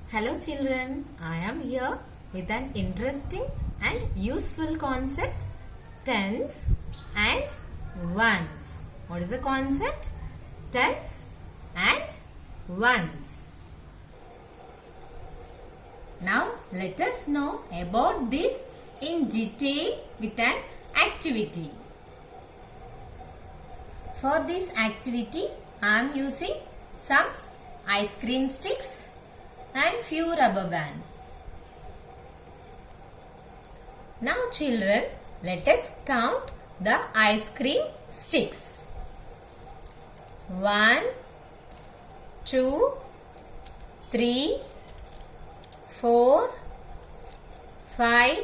Hello children, I am here with an interesting and useful concept, tens and ones. What is the concept? Tens and ones. Now let us know about this in detail with an activity. For this activity, I am using some ice cream sticks and few rubber bands. Now children, let us count the ice cream sticks. 1, 2, 3, 4, 5,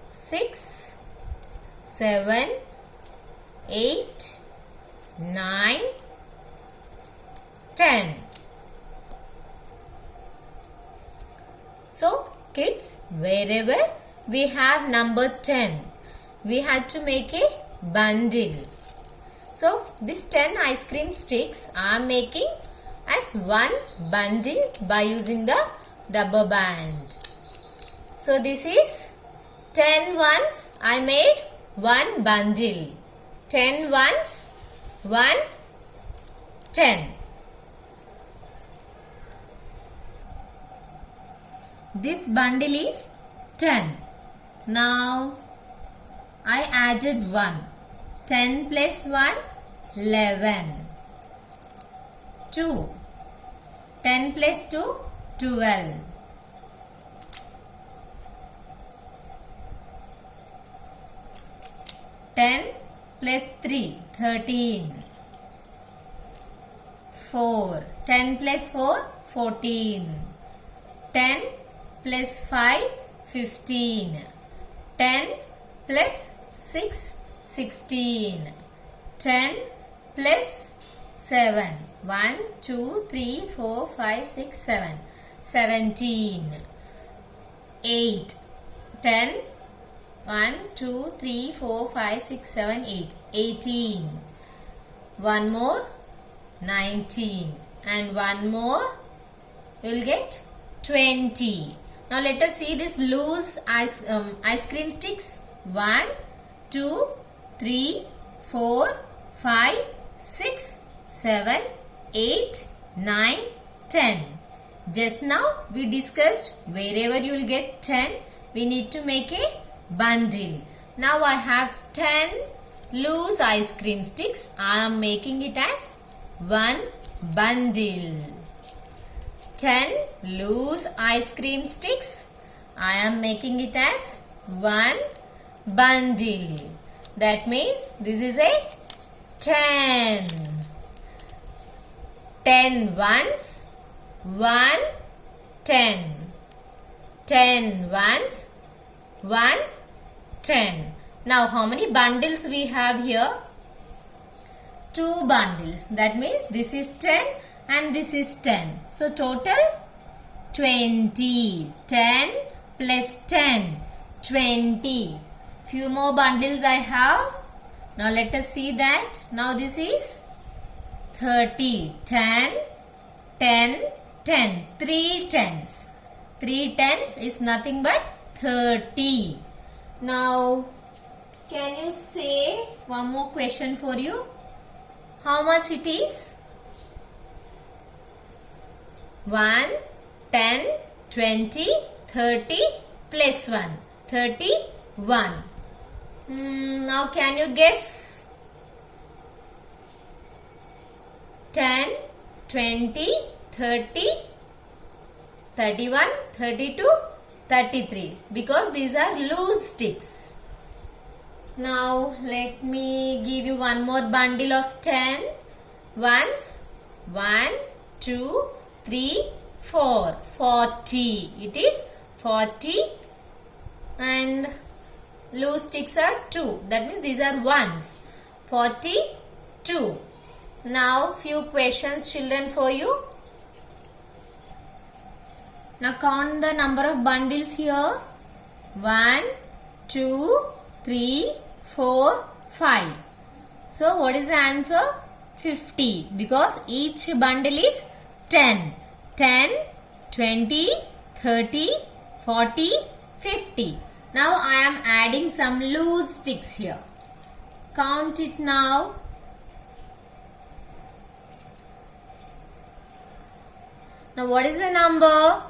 6, 7, 8, 9, 10. So kids, wherever we have number 10, we had to make a bundle. So this 10 ice cream sticks I am making as one bundle by using the rubber band. So this is 10 ones I made one bundle. 10 ones, 1, 10. This bundle is 10. Now I added 1. 10 plus 1, 11. 2. 10 plus 2, 12. 10 plus 3, 13. 4. 10 plus 4, 14. 10 plus 5, 15. 10 plus 6, 16. 10 plus 7. 1, 2, 3, 4, 5, 6, 7. 17. 8. 10. 1, 2, 3, 4, 5, 6, 7, 8. 18. One more. 19. And one more. You will get 20. Now let us see this loose ice cream sticks. 1, 2, 3, 4, 5, 6, 7, 8, 9, 10. Just now we discussed wherever you will get 10, we need to make a bundle. Now I have 10 loose ice cream sticks. I am making it as one bundle. 10 loose ice cream sticks. I am making it as one bundle. That means this is a 10. 10 ones, 1, 10. 10 ones, 1, 10. Now how many bundles we have here? 2 bundles. That means this is 10 and this is 10. So total 20. 10 plus 10, 20. Few more bundles I have. Now let us see that. Now this is 30. 10, 10, 10. 3 tens. 3 tens is nothing but 30. Now can you say one more question for you? How much it is? 1, 10, 20, 30 plus 1. 31. Now can you guess? 10, 20, 30, 31, 32, 33. Because these are loose sticks. Now let me give you one more bundle of 10 ones. 1, 2, 3, 4. 40. It is 40. And loose sticks are 2. That means these are ones. 42. Now few questions children for you. Now count the number of bundles here. 1, 2, 3, 4, 5. So what is the answer? 50, because each bundle is 10. 10, 20, 30, 40, 50. Now I am adding some loose sticks here. Count it now. Now what is the number?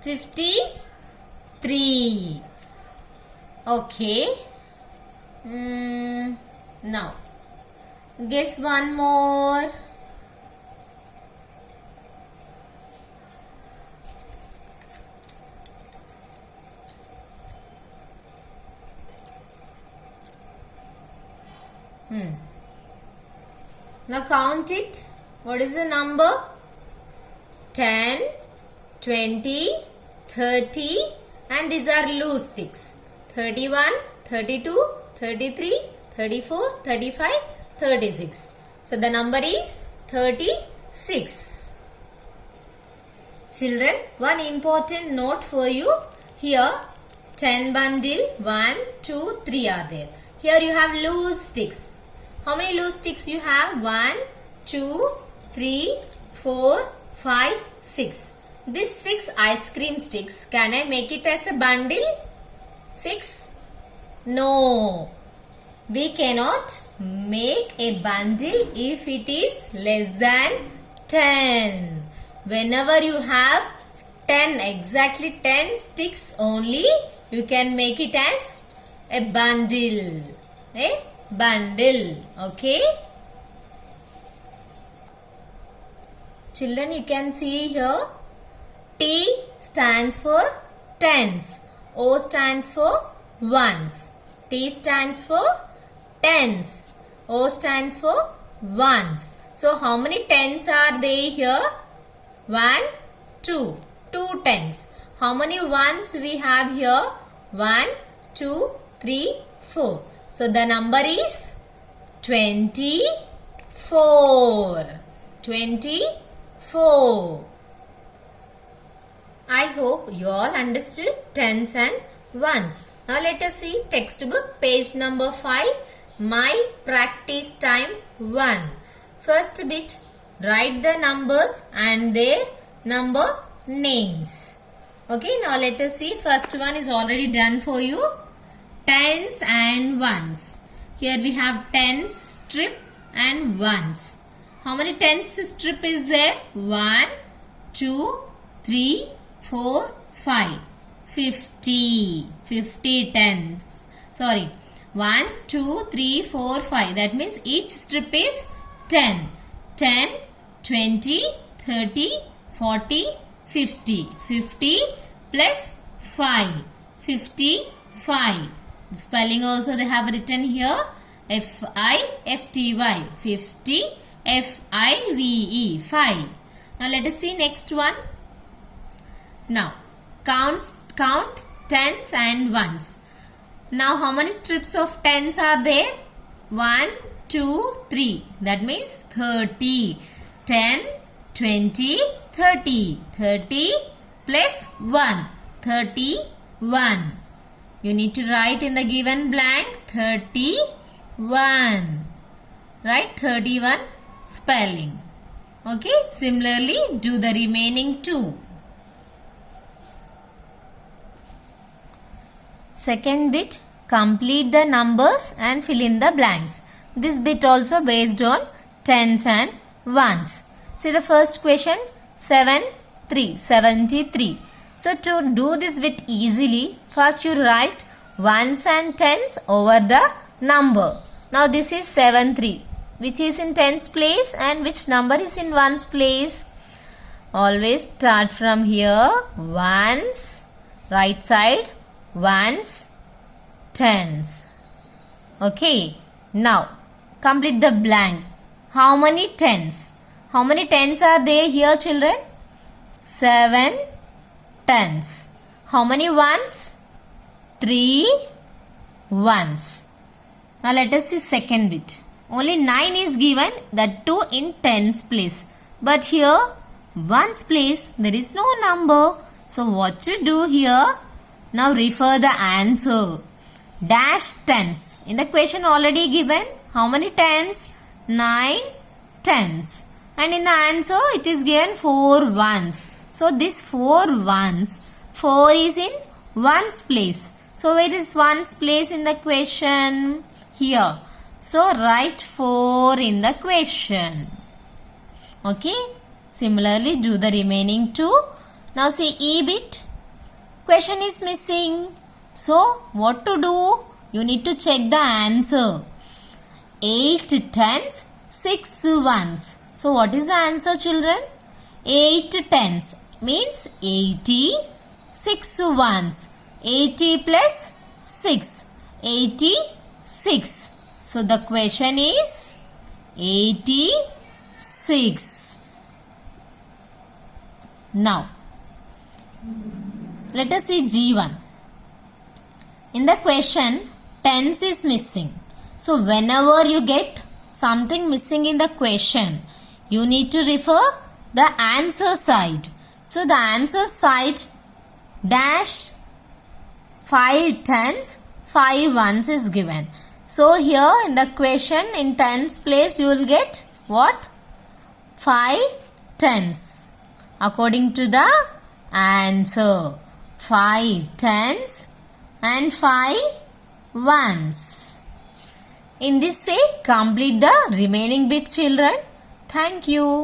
53. Okay. Now guess one more. Now count it. What is the number? 10, 20, 30, and these are loose sticks. 31, 32, 33, 34, 35, 36. So the number is 36. Children, one important note for you. Here 10 bundle, 1, 2, 3 are there. Here you have loose sticks. How many loose sticks you have? 1, 2, 3, 4, 5, 6. This 6 ice cream sticks, can I make it as a bundle? 6? No. We cannot make a bundle if it is less than 10. Whenever you have 10, exactly 10 sticks only, you can make it as a bundle. A bundle. Okay? Children, you can see here T stands for tens. O stands for ones. T stands for tens. O stands for ones. So how many tens are there here? 1, 2. 2 tens. How many ones we have here? 1, 2, 3, 4. So the number is 24. 24. I hope you all understood tens and ones. Now let us see textbook page number 5. My practice time 1. First bit, write the numbers and their number names. Okay, now let us see. First one is already done for you. Tens and ones. Here we have tens strip and ones. How many tens strip is there? 1, 2, 3, 4, 5. 50. 50 tens. Sorry. 1, 2, 3, 4, 5. That means each strip is 10. 10, 20, 30, 40, 50. 50 plus 5. 55. The spelling also they have written here. F-I-F-T-Y. 50. F-I-V-E. 5. Now let us see next one. Now count tens and ones. Now how many strips of tens are there? 1, 2, 3. That means 30. 10, 20, 30. 30 plus 1. 31. You need to write in the given blank 31. Write 31 spelling. Okay. Similarly, do the remaining 2. Second bit, complete the numbers and fill in the blanks. This bit also based on tens and ones. See the first question, 73. So to do this bit easily, first you write ones and tens over the number. Now this is 73, which is in tens place and which number is in ones place. Always start from here, ones, right side, ones, tens. Okay, now complete the blank. How many tens? How many tens are there here, children? 7 tens. How many ones? 3 ones. Now let us see second bit. Only 9 is given, that 2 in tens place. But here, ones place, there is no number. So what to do here? Now refer the answer. Dash tens. In the question already given, how many tens? 9 tens. And in the answer, it is given 4 ones. So this 4 ones, 4 is in ones place. So where is ones place in the question? Here. So write 4 in the question. Okay. Similarly do the remaining 2. Now see E bit. Question is missing. So what to do? You need to check the answer. 8 tens, 6 ones. So what is the answer, children? 8 tens means 80, 6 ones. 80 plus 6. 86. So the question is 86. Now let us see G1. In the question, tens is missing. So whenever you get something missing in the question, you need to refer the answer side. So the answer side dash 5 tens, 5 ones is given. So here in the question in tens place you will get what? 5 tens. According to the answer. 5 tens and 5 ones. In this way, complete the remaining bits, children. Thank you.